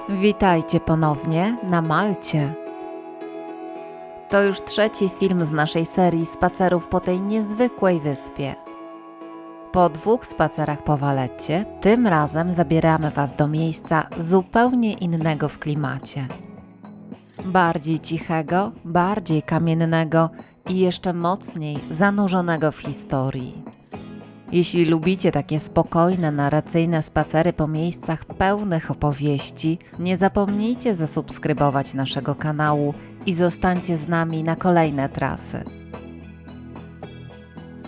Witajcie ponownie na Malcie. To już trzeci film z naszej serii spacerów po tej niezwykłej wyspie. Po 2 spacerach po Valetcie, tym razem zabieramy Was do miejsca zupełnie innego w klimacie. Bardziej cichego, bardziej kamiennego i jeszcze mocniej zanurzonego w historii. Jeśli lubicie takie spokojne, narracyjne spacery po miejscach pełnych opowieści, nie zapomnijcie zasubskrybować naszego kanału i zostańcie z nami na kolejne trasy.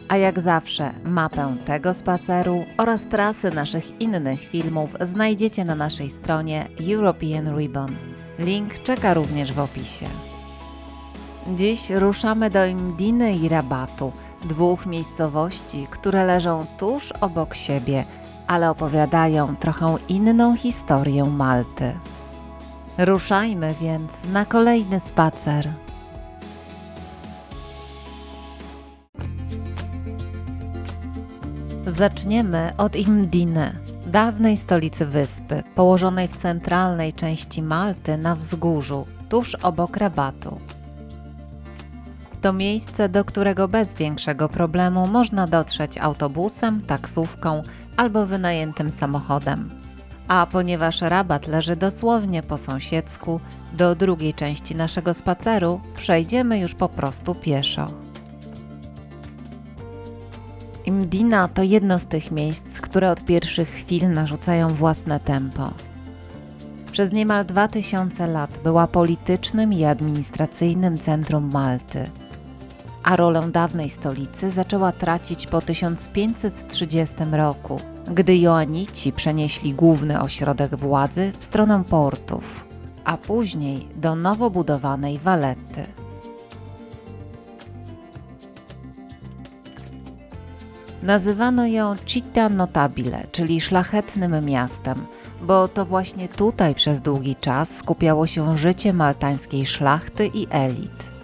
A jak zawsze, mapę tego spaceru oraz trasy naszych innych filmów znajdziecie na naszej stronie European Ribbon. Link czeka również w opisie. Dziś ruszamy do Mdiny i Rabatu, 2 miejscowości, które leżą tuż obok siebie, ale opowiadają trochę inną historię Malty. Ruszajmy więc na kolejny spacer. Zaczniemy od Mdiny, dawnej stolicy wyspy, położonej w centralnej części Malty na wzgórzu, tuż obok Rabatu. To miejsce, do którego bez większego problemu można dotrzeć autobusem, taksówką albo wynajętym samochodem. A ponieważ Rabat leży dosłownie po sąsiedzku, do drugiej części naszego spaceru przejdziemy już po prostu pieszo. Mdina to jedno z tych miejsc, które od pierwszych chwil narzucają własne tempo. Przez niemal 2000 lat była politycznym i administracyjnym centrum Malty, a rolę dawnej stolicy zaczęła tracić po 1530 roku, gdy Joanici przenieśli główny ośrodek władzy w stronę portów, a później do nowo budowanej Valetty. Nazywano ją Città Notabile, czyli szlachetnym miastem, bo to właśnie tutaj przez długi czas skupiało się życie maltańskiej szlachty i elit.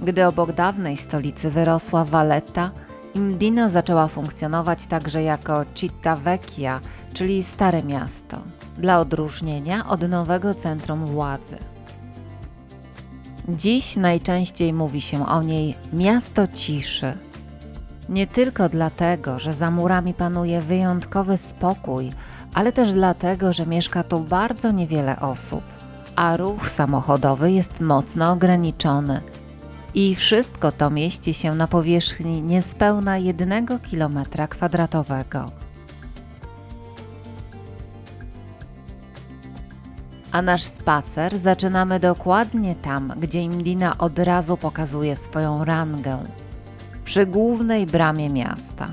Gdy obok dawnej stolicy wyrosła Valletta, Mdina zaczęła funkcjonować także jako Città Vecchia, czyli Stare Miasto, dla odróżnienia od nowego centrum władzy. Dziś najczęściej mówi się o niej miasto ciszy. Nie tylko dlatego, że za murami panuje wyjątkowy spokój, ale też dlatego, że mieszka tu bardzo niewiele osób, a ruch samochodowy jest mocno ograniczony. I wszystko to mieści się na powierzchni niespełna 1 km². A nasz spacer zaczynamy dokładnie tam, gdzie Mdina od razu pokazuje swoją rangę, przy głównej bramie miasta.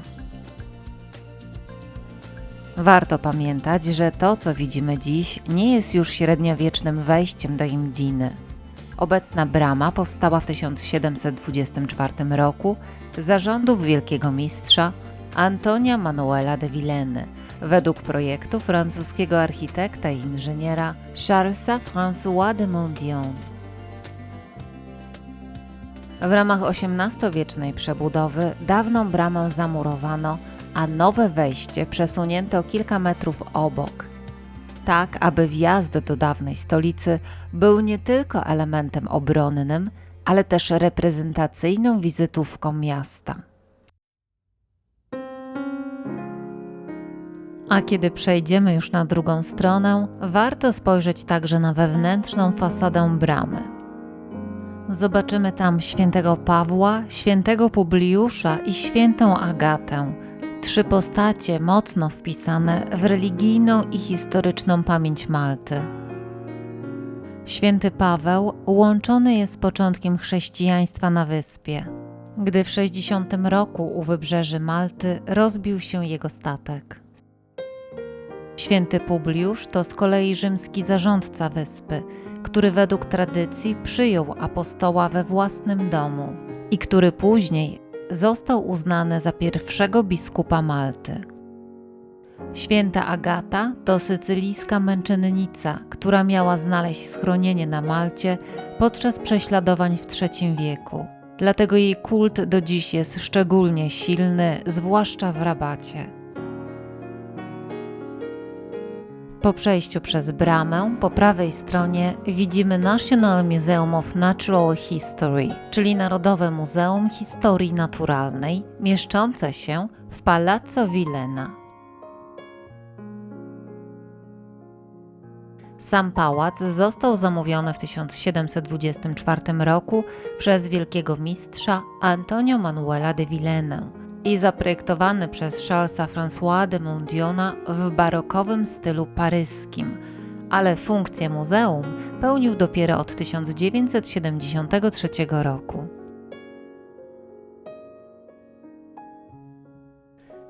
Warto pamiętać, że to, co widzimy dziś, nie jest już średniowiecznym wejściem do Mdiny. Obecna brama powstała w 1724 roku za rządów wielkiego mistrza Antonia Manuela de Villeneuve, według projektu francuskiego architekta i inżyniera Charlesa François de Mondion. W ramach XVIII-wiecznej przebudowy dawną bramę zamurowano, a nowe wejście przesunięto o kilka metrów obok, tak aby wjazd do dawnej stolicy był nie tylko elementem obronnym, ale też reprezentacyjną wizytówką miasta. A kiedy przejdziemy już na drugą stronę, warto spojrzeć także na wewnętrzną fasadę bramy. Zobaczymy tam świętego Pawła, świętego Publiusza i świętą Agatę, 3 postacie mocno wpisane w religijną i historyczną pamięć Malty. Święty Paweł łączony jest z początkiem chrześcijaństwa na wyspie, gdy w 60 roku u wybrzeży Malty rozbił się jego statek. Święty Publiusz to z kolei rzymski zarządca wyspy, który według tradycji przyjął apostoła we własnym domu i który później został uznany za pierwszego biskupa Malty. Święta Agata to sycylijska męczennica, która miała znaleźć schronienie na Malcie podczas prześladowań w III wieku. Dlatego jej kult do dziś jest szczególnie silny, zwłaszcza w Rabacie. Po przejściu przez bramę po prawej stronie widzimy National Museum of Natural History, czyli Narodowe Muzeum Historii Naturalnej, mieszczące się w Palazzo Villena. Sam pałac został zamówiony w 1724 roku przez wielkiego mistrza Antonio Manuela de Villenę i zaprojektowany przez Charlesa François de Mundiona w barokowym stylu paryskim, ale funkcję muzeum pełnił dopiero od 1973 roku.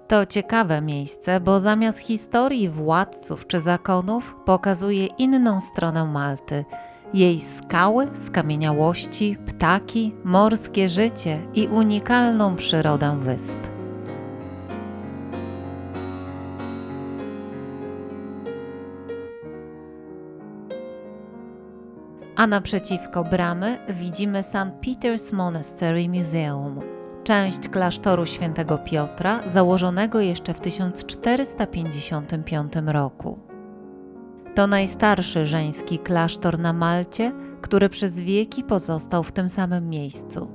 To ciekawe miejsce, bo zamiast historii władców czy zakonów pokazuje inną stronę Malty, jej skały, skamieniałości, ptaki, morskie życie i unikalną przyrodę wysp. A naprzeciwko bramy widzimy St. Peter's Monastery Museum, część klasztoru świętego Piotra założonego jeszcze w 1455 roku. To najstarszy żeński klasztor na Malcie, który przez wieki pozostał w tym samym miejscu.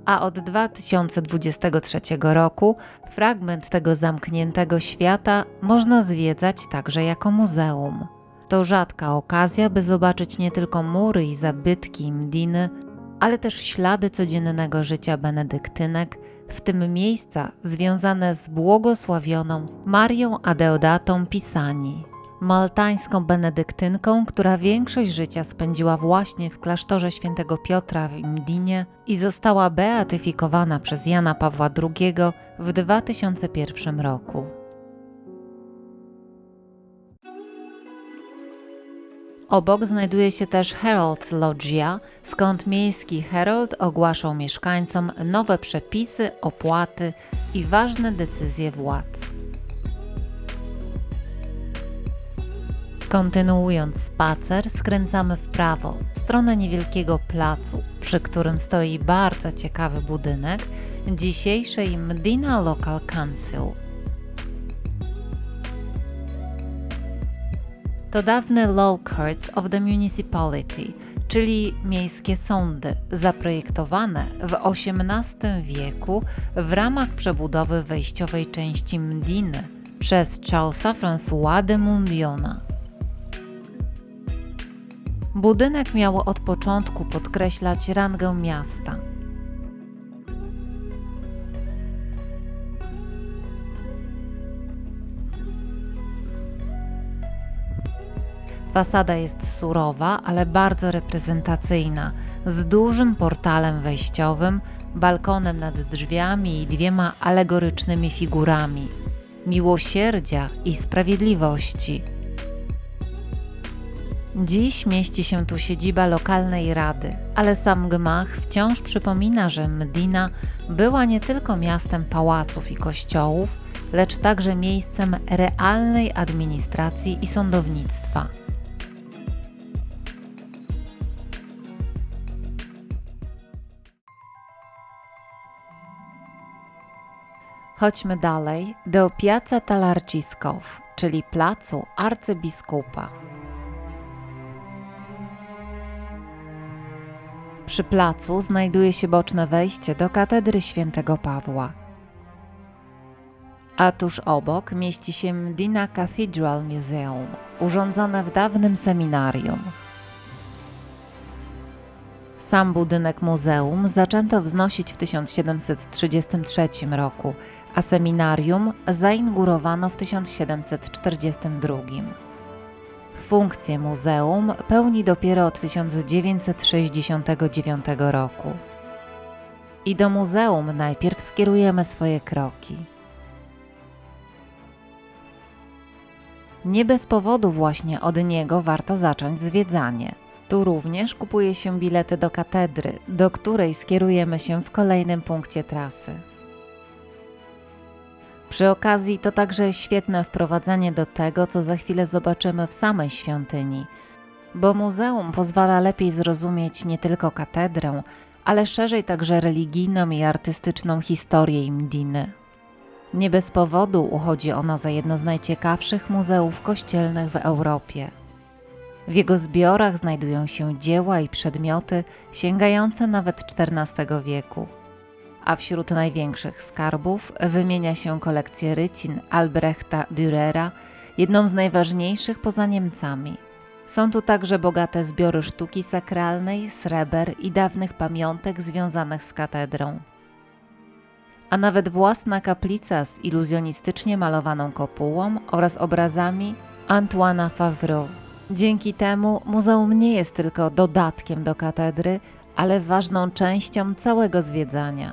A od 2023 roku fragment tego zamkniętego świata można zwiedzać także jako muzeum. To rzadka okazja, by zobaczyć nie tylko mury i zabytki Mdiny, ale też ślady codziennego życia benedyktynek, w tym miejsca związane z błogosławioną Marią Adeodatą Pisani, maltańską benedyktynką, która większość życia spędziła właśnie w klasztorze świętego Piotra w Mdinie i została beatyfikowana przez Jana Pawła II w 2001 roku. Obok znajduje się też Herald's Loggia, skąd miejski herald ogłaszał mieszkańcom nowe przepisy, opłaty i ważne decyzje władz. Kontynuując spacer, skręcamy w prawo, w stronę niewielkiego placu, przy którym stoi bardzo ciekawy budynek dzisiejszej Mdina Local Council. To dawne Law Courts of the Municipality, czyli miejskie sądy, zaprojektowane w XVIII wieku w ramach przebudowy wejściowej części Mdiny przez Charlesa François de Mundiona. Budynek miał od początku podkreślać rangę miasta. Fasada jest surowa, ale bardzo reprezentacyjna, z dużym portalem wejściowym, balkonem nad drzwiami i dwiema alegorycznymi figurami miłosierdzia i sprawiedliwości. Dziś mieści się tu siedziba lokalnej rady, ale sam gmach wciąż przypomina, że Mdina była nie tylko miastem pałaców i kościołów, lecz także miejscem realnej administracji i sądownictwa. Chodźmy dalej do Piazza Talarcisców, czyli placu arcybiskupa. Przy placu znajduje się boczne wejście do katedry świętego Pawła. A tuż obok mieści się Mdina Cathedral Museum, urządzone w dawnym seminarium. Sam budynek muzeum zaczęto wznosić w 1733 roku, a seminarium zainaugurowano w 1742. Funkcję muzeum pełni dopiero od 1969 roku. I do muzeum najpierw skierujemy swoje kroki. Nie bez powodu właśnie od niego warto zacząć zwiedzanie. Tu również kupuje się bilety do katedry, do której skierujemy się w kolejnym punkcie trasy. Przy okazji to także świetne wprowadzenie do tego, co za chwilę zobaczymy w samej świątyni, bo muzeum pozwala lepiej zrozumieć nie tylko katedrę, ale szerzej także religijną i artystyczną historię Mdiny. Nie bez powodu uchodzi ono za jedno z najciekawszych muzeów kościelnych w Europie. W jego zbiorach znajdują się dzieła i przedmioty sięgające nawet XIV wieku. A wśród największych skarbów wymienia się kolekcję rycin Albrechta Dürera, jedną z najważniejszych poza Niemcami. Są tu także bogate zbiory sztuki sakralnej, sreber i dawnych pamiątek związanych z katedrą. A nawet własna kaplica z iluzjonistycznie malowaną kopułą oraz obrazami Antoina Favreau. Dzięki temu muzeum nie jest tylko dodatkiem do katedry, ale ważną częścią całego zwiedzania.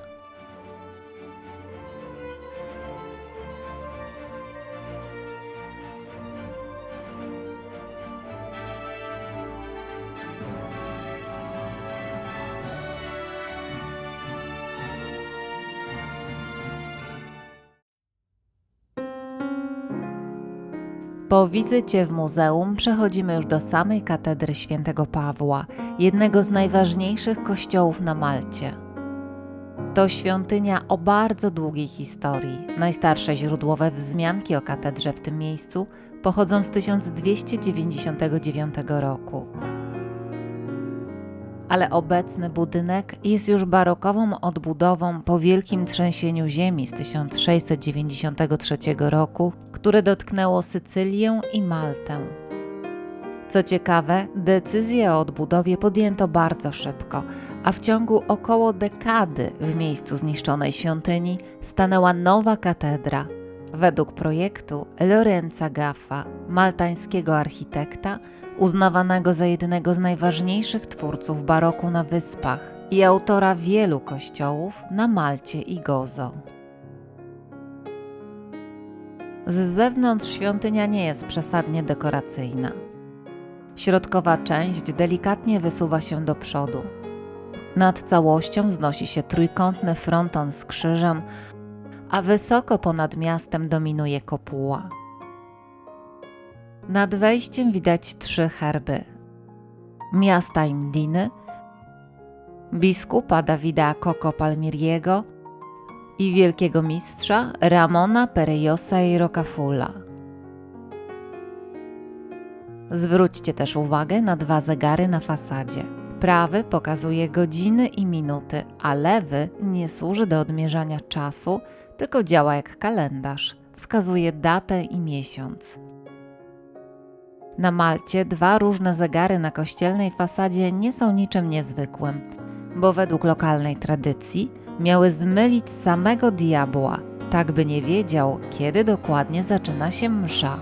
Po wizycie w muzeum przechodzimy już do samej katedry Świętego Pawła, jednego z najważniejszych kościołów na Malcie. To świątynia o bardzo długiej historii. Najstarsze źródłowe wzmianki o katedrze w tym miejscu pochodzą z 1299 roku. Ale obecny budynek jest już barokową odbudową po wielkim trzęsieniu ziemi z 1693 roku, które dotknęło Sycylię i Maltę. Co ciekawe, decyzję o odbudowie podjęto bardzo szybko, a w ciągu około dekady w miejscu zniszczonej świątyni stanęła nowa katedra. Według projektu Lorenza Gaffa, maltańskiego architekta, uznawanego za jednego z najważniejszych twórców baroku na Wyspach i autora wielu kościołów na Malcie i Gozo. Z zewnątrz świątynia nie jest przesadnie dekoracyjna. Środkowa część delikatnie wysuwa się do przodu. Nad całością wznosi się trójkątny fronton z krzyżem, a wysoko ponad miastem dominuje kopuła. Nad wejściem widać 3 herby: miasta Indiny, biskupa Davida Coco Palmiriego i wielkiego mistrza Ramona Perejosa i Rocafula. Zwróćcie też uwagę na 2 zegary na fasadzie. Prawy pokazuje godziny i minuty, a lewy nie służy do odmierzania czasu, tylko działa jak kalendarz. Wskazuje datę i miesiąc. Na Malcie 2 różne zegary na kościelnej fasadzie nie są niczym niezwykłym, bo według lokalnej tradycji miały zmylić samego diabła, tak by nie wiedział, kiedy dokładnie zaczyna się msza.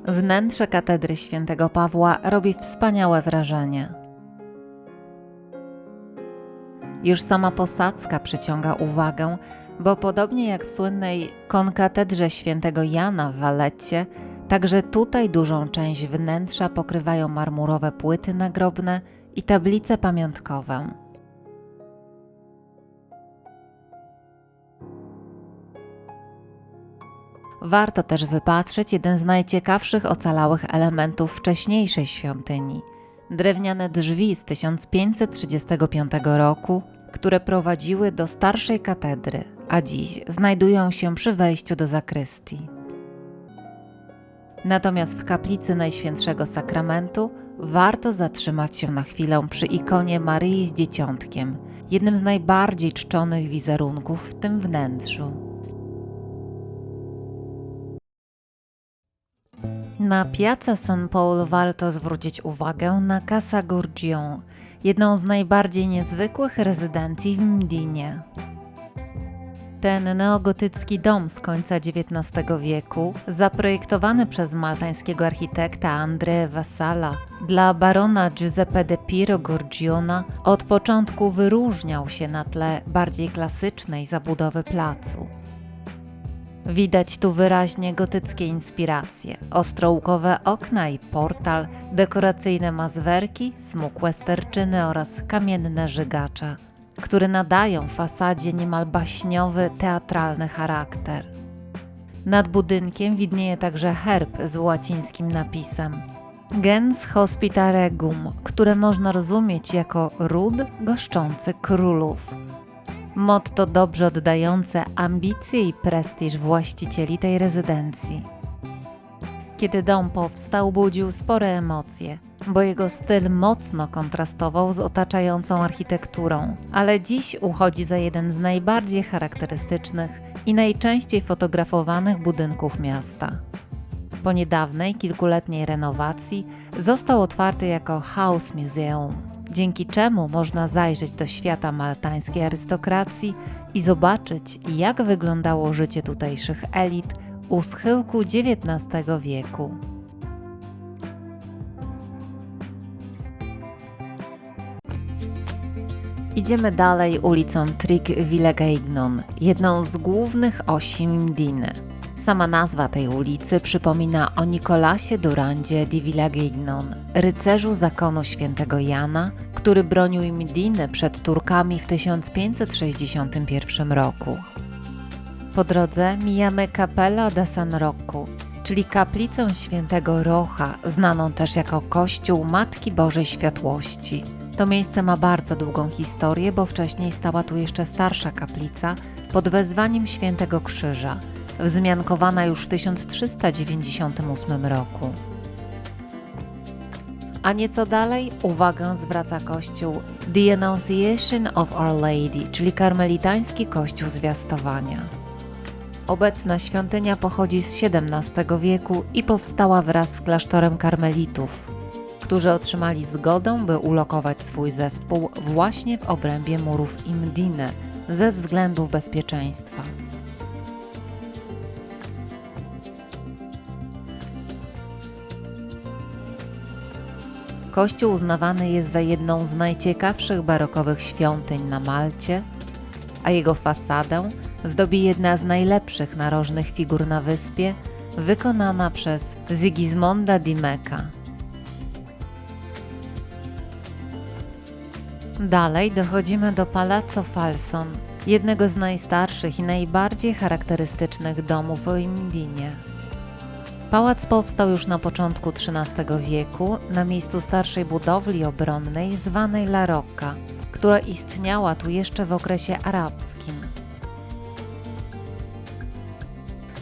Wnętrze katedry Świętego Pawła robi wspaniałe wrażenie. Już sama posadzka przyciąga uwagę, bo podobnie jak w słynnej konkatedrze Świętego Jana w Valetcie, także tutaj dużą część wnętrza pokrywają marmurowe płyty nagrobne i tablice pamiątkowe. Warto też wypatrzeć jeden z najciekawszych ocalałych elementów wcześniejszej świątyni – drewniane drzwi z 1535 roku, które prowadziły do starszej katedry, a dziś znajdują się przy wejściu do zakrystii. Natomiast w kaplicy Najświętszego Sakramentu warto zatrzymać się na chwilę przy ikonie Maryi z Dzieciątkiem, jednym z najbardziej czczonych wizerunków w tym wnętrzu. Na Piazza San Paolo warto zwrócić uwagę na Casa Gurgione, jedną z najbardziej niezwykłych rezydencji w Mdinie. Ten neogotycki dom z końca XIX wieku, zaprojektowany przez maltańskiego architekta Andrea Vassala dla barona Giuseppe de Piro Gurgiona, od początku wyróżniał się na tle bardziej klasycznej zabudowy placu. Widać tu wyraźnie gotyckie inspiracje, ostrołkowe okna i portal, dekoracyjne mazwerki, smukłe sterczyny oraz kamienne żygacze, które nadają fasadzie niemal baśniowy, teatralny charakter. Nad budynkiem widnieje także herb z łacińskim napisem Gens Hospita Regum, które można rozumieć jako ród goszczący królów. Motto dobrze oddające ambicje i prestiż właścicieli tej rezydencji. Kiedy dom powstał, budził spore emocje, bo jego styl mocno kontrastował z otaczającą architekturą, ale dziś uchodzi za jeden z najbardziej charakterystycznych i najczęściej fotografowanych budynków miasta. Po niedawnej, kilkuletniej renowacji został otwarty jako House Museum, dzięki czemu można zajrzeć do świata maltańskiej arystokracji i zobaczyć, jak wyglądało życie tutejszych elit u schyłku XIX wieku. Idziemy dalej ulicą Trig Villageignon, jedną z głównych osi Mdiny. Sama nazwa tej ulicy przypomina o Nicolasie Durandzie de Villageignon, rycerzu zakonu świętego Jana, który bronił Mdiny przed Turkami w 1561 roku. Po drodze mijamy Capella da San Rocco, czyli kaplicę świętego Rocha, znaną też jako Kościół Matki Bożej Światłości. To miejsce ma bardzo długą historię, bo wcześniej stała tu jeszcze starsza kaplica pod wezwaniem Świętego Krzyża, wzmiankowana już w 1398 roku. A nieco dalej uwagę zwraca kościół The Annunciation of Our Lady, czyli karmelitański kościół zwiastowania. Obecna świątynia pochodzi z XVII wieku i powstała wraz z klasztorem karmelitów, którzy otrzymali zgodę, by ulokować swój zespół właśnie w obrębie murów Mdiny ze względów bezpieczeństwa. Kościół uznawany jest za jedną z najciekawszych barokowych świątyń na Malcie, a jego fasadę zdobi jedna z najlepszych narożnych figur na wyspie, wykonana przez Sigismonda di Mecca. Dalej dochodzimy do Palazzo Falson, jednego z najstarszych i najbardziej charakterystycznych domów w Mdinie. Pałac powstał już na początku XIII wieku na miejscu starszej budowli obronnej zwanej La Rocca, która istniała tu jeszcze w okresie arabskim.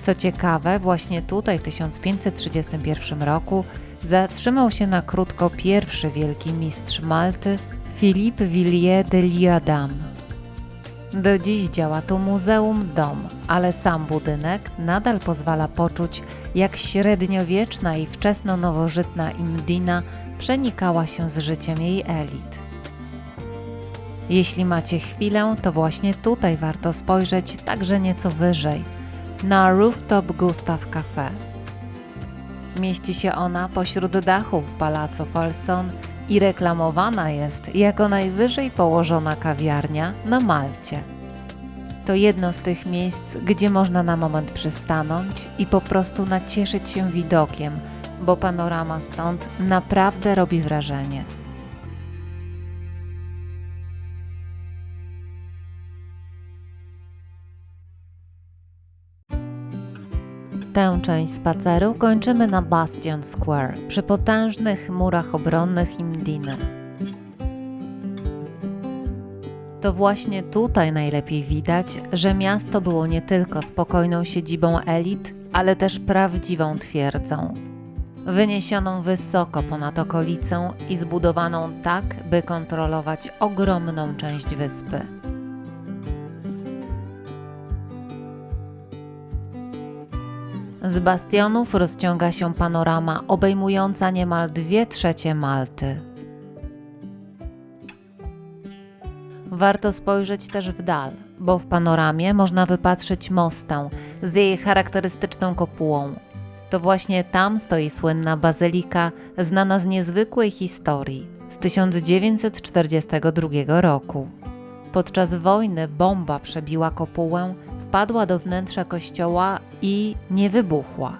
Co ciekawe, właśnie tutaj w 1531 roku zatrzymał się na krótko pierwszy wielki mistrz Malty, Philippe Villiers de l'Isle-Adam. Do dziś działa tu muzeum-dom, ale sam budynek nadal pozwala poczuć, jak średniowieczna i wczesno-nowożytna Mdina przenikała się z życiem jej elit. Jeśli macie chwilę, to właśnie tutaj warto spojrzeć także nieco wyżej, na Rooftop Gustav Café. Mieści się ona pośród dachów Palazzo Falson i reklamowana jest jako najwyżej położona kawiarnia na Malcie. To jedno z tych miejsc, gdzie można na moment przystanąć i po prostu nacieszyć się widokiem, bo panorama stąd naprawdę robi wrażenie. Tę część spaceru kończymy na Bastion Square, przy potężnych murach obronnych Mdiny. To właśnie tutaj najlepiej widać, że miasto było nie tylko spokojną siedzibą elit, ale też prawdziwą twierdzą. Wyniesioną wysoko ponad okolicę i zbudowaną tak, by kontrolować ogromną część wyspy. Z bastionów rozciąga się panorama obejmująca niemal 2/3 Malty. Warto spojrzeć też w dal, bo w panoramie można wypatrzyć Mostę z jej charakterystyczną kopułą. To właśnie tam stoi słynna bazylika znana z niezwykłej historii z 1942 roku. Podczas wojny bomba przebiła kopułę, wpadła do wnętrza kościoła i nie wybuchła.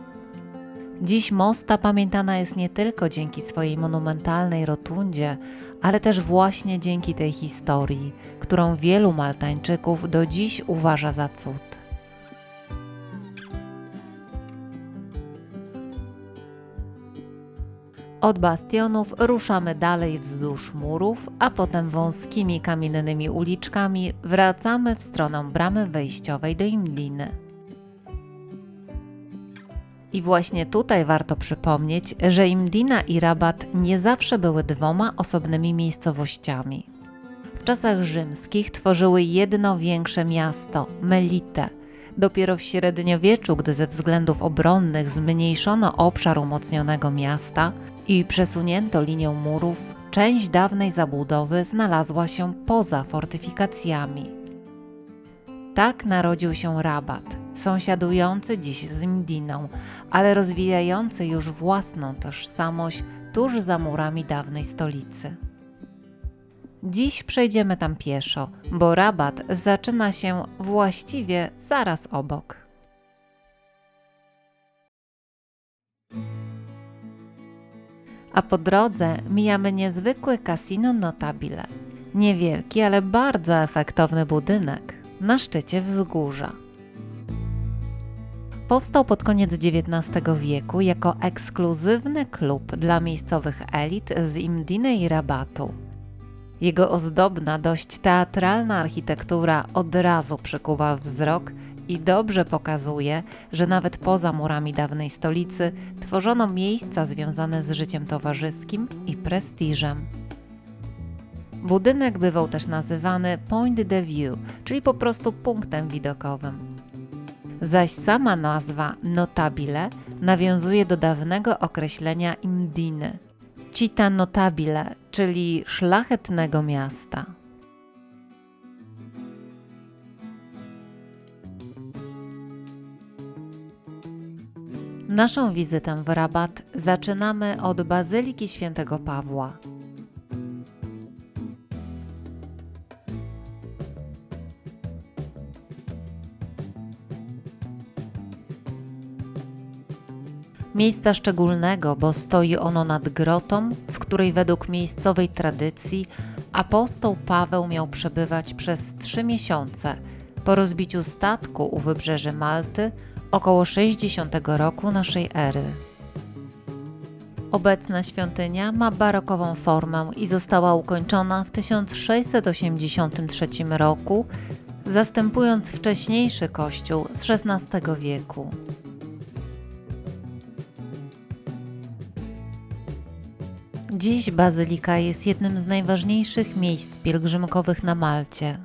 Dziś Mosta pamiętana jest nie tylko dzięki swojej monumentalnej rotundzie, ale też właśnie dzięki tej historii, którą wielu Maltańczyków do dziś uważa za cud. Od bastionów ruszamy dalej wzdłuż murów, a potem wąskimi kamiennymi uliczkami wracamy w stronę bramy wejściowej do Imdiny. I właśnie tutaj warto przypomnieć, że Imdina i Rabat nie zawsze były dwoma osobnymi miejscowościami. W czasach rzymskich tworzyły jedno większe miasto, Melite. Dopiero w średniowieczu, gdy ze względów obronnych zmniejszono obszar umocnionego miasta i przesunięto linię murów, część dawnej zabudowy znalazła się poza fortyfikacjami. Tak narodził się Rabat, sąsiadujący dziś z Imdiną, ale rozwijający już własną tożsamość tuż za murami dawnej stolicy. Dziś przejdziemy tam pieszo, bo Rabat zaczyna się właściwie zaraz obok. A po drodze mijamy niezwykły Casino Notabile. Niewielki, ale bardzo efektowny budynek na szczycie wzgórza. Powstał pod koniec XIX wieku jako ekskluzywny klub dla miejscowych elit z Imdiny i Rabatu. Jego ozdobna, dość teatralna architektura od razu przykuwa wzrok i dobrze pokazuje, że nawet poza murami dawnej stolicy tworzono miejsca związane z życiem towarzyskim i prestiżem. Budynek bywał też nazywany Point de Vue, czyli po prostu punktem widokowym. Zaś sama nazwa Notabile nawiązuje do dawnego określenia Imdiny. Città Notabile, czyli szlachetnego miasta. Naszą wizytę w Rabat zaczynamy od Bazyliki Świętego Pawła. Miejsca szczególnego, bo stoi ono nad grotą, w której według miejscowej tradycji apostoł Paweł miał przebywać przez 3 miesiące po rozbiciu statku u wybrzeży Malty około 60 roku naszej ery. Obecna świątynia ma barokową formę i została ukończona w 1683 roku, zastępując wcześniejszy kościół z XVI wieku. Dziś bazylika jest jednym z najważniejszych miejsc pielgrzymkowych na Malcie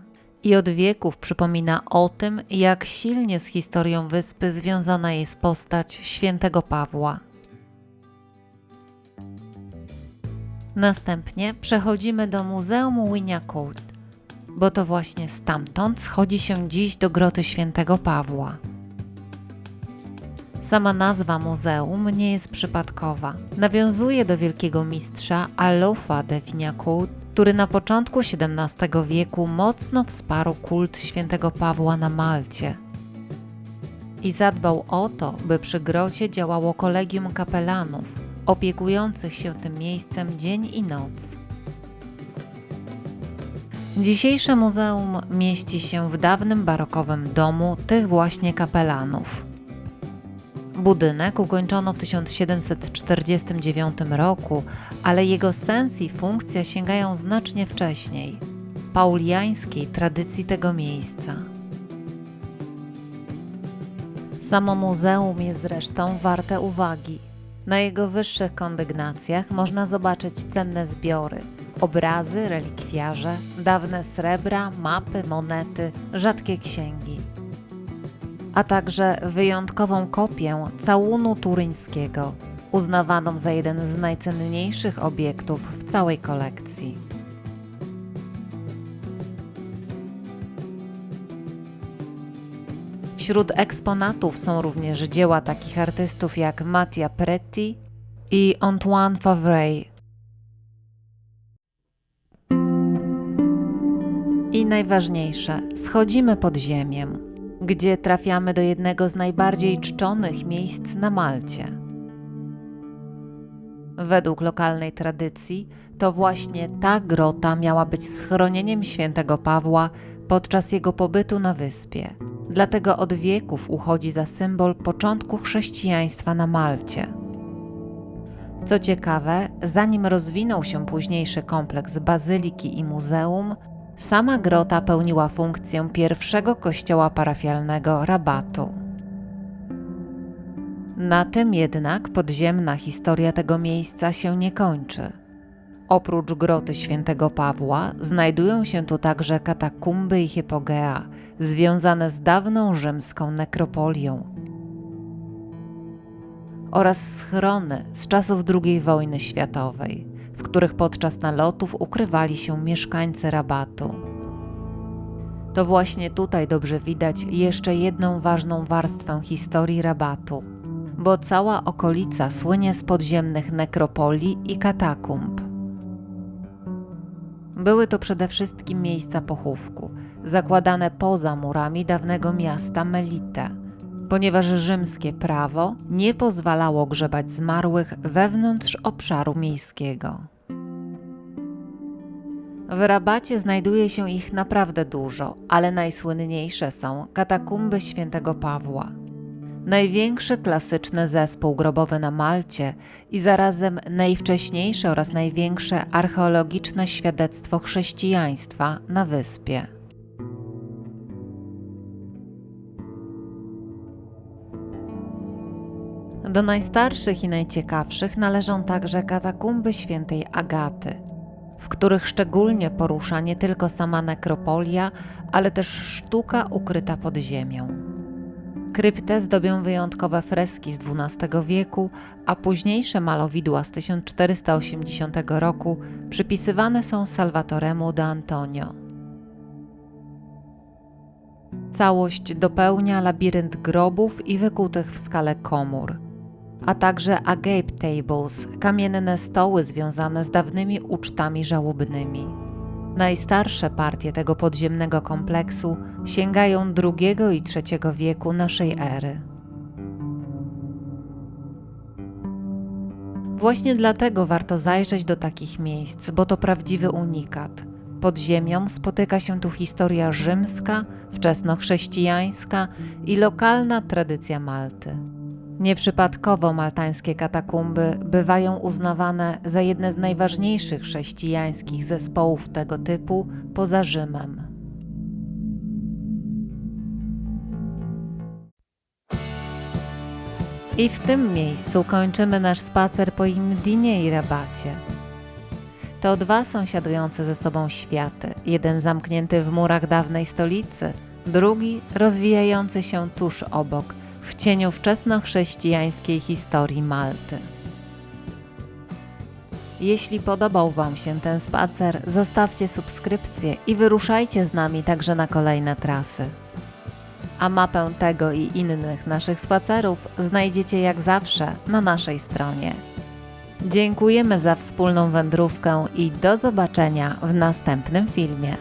i od wieków przypomina o tym, jak silnie z historią wyspy związana jest postać świętego Pawła. Następnie przechodzimy do Muzeum Wynyacourt, bo to właśnie stamtąd schodzi się dziś do groty świętego Pawła. Sama nazwa muzeum nie jest przypadkowa. Nawiązuje do wielkiego mistrza Alofa de Wynyacourt, który na początku XVII wieku mocno wsparł kult świętego Pawła na Malcie i zadbał o to, by przy grocie działało kolegium kapelanów, opiekujących się tym miejscem dzień i noc. Dzisiejsze muzeum mieści się w dawnym barokowym domu tych właśnie kapelanów. Budynek ukończono w 1749 roku, ale jego sens i funkcja sięgają znacznie wcześniej, pauliańskiej tradycji tego miejsca. Samo muzeum jest zresztą warte uwagi. Na jego wyższych kondygnacjach można zobaczyć cenne zbiory, obrazy, relikwiarze, dawne srebra, mapy, monety, rzadkie księgi, a także wyjątkową kopię całunu turyńskiego, uznawaną za jeden z najcenniejszych obiektów w całej kolekcji. Wśród eksponatów są również dzieła takich artystów jak Mattia Pretti i Antoine Favre. I najważniejsze, schodzimy pod ziemię, gdzie trafiamy do jednego z najbardziej czczonych miejsc na Malcie. Według lokalnej tradycji to właśnie ta grota miała być schronieniem świętego Pawła podczas jego pobytu na wyspie. Dlatego od wieków uchodzi za symbol początku chrześcijaństwa na Malcie. Co ciekawe, zanim rozwinął się późniejszy kompleks bazyliki i muzeum, sama grota pełniła funkcję pierwszego kościoła parafialnego Rabatu. Na tym jednak podziemna historia tego miejsca się nie kończy. Oprócz groty świętego Pawła znajdują się tu także katakumby i hipogea, związane z dawną rzymską nekropolią, oraz schrony z czasów II wojny światowej, w których podczas nalotów ukrywali się mieszkańcy Rabatu. To właśnie tutaj dobrze widać jeszcze jedną ważną warstwę historii Rabatu, bo cała okolica słynie z podziemnych nekropolii i katakumb. Były to przede wszystkim miejsca pochówku, zakładane poza murami dawnego miasta Melite, ponieważ rzymskie prawo nie pozwalało grzebać zmarłych wewnątrz obszaru miejskiego. W Rabacie znajduje się ich naprawdę dużo, ale najsłynniejsze są katakumby świętego Pawła. Największy klasyczny zespół grobowy na Malcie i zarazem najwcześniejsze oraz największe archeologiczne świadectwo chrześcijaństwa na wyspie. Do najstarszych i najciekawszych należą także katakumby świętej Agaty, w których szczególnie porusza nie tylko sama nekropolia, ale też sztuka ukryta pod ziemią. Kryptę zdobią wyjątkowe freski z XII wieku, a późniejsze malowidła z 1480 roku przypisywane są Salvatoremu de Antonio. Całość dopełnia labirynt grobów i wykutych w skale komór, a także agape tables, kamienne stoły związane z dawnymi ucztami żałobnymi. Najstarsze partie tego podziemnego kompleksu sięgają II i III wieku naszej ery. Właśnie dlatego warto zajrzeć do takich miejsc, bo to prawdziwy unikat. Pod ziemią spotyka się tu historia rzymska, wczesnochrześcijańska i lokalna tradycja Malty. Nieprzypadkowo maltańskie katakumby bywają uznawane za jedne z najważniejszych chrześcijańskich zespołów tego typu poza Rzymem. I w tym miejscu kończymy nasz spacer po Imdinie i Rabacie. To dwa sąsiadujące ze sobą światy, jeden zamknięty w murach dawnej stolicy, drugi rozwijający się tuż obok, w cieniu wczesnochrześcijańskiej historii Malty. Jeśli podobał Wam się ten spacer, zostawcie subskrypcję i wyruszajcie z nami także na kolejne trasy. A mapę tego i innych naszych spacerów znajdziecie jak zawsze na naszej stronie. Dziękujemy za wspólną wędrówkę i do zobaczenia w następnym filmie.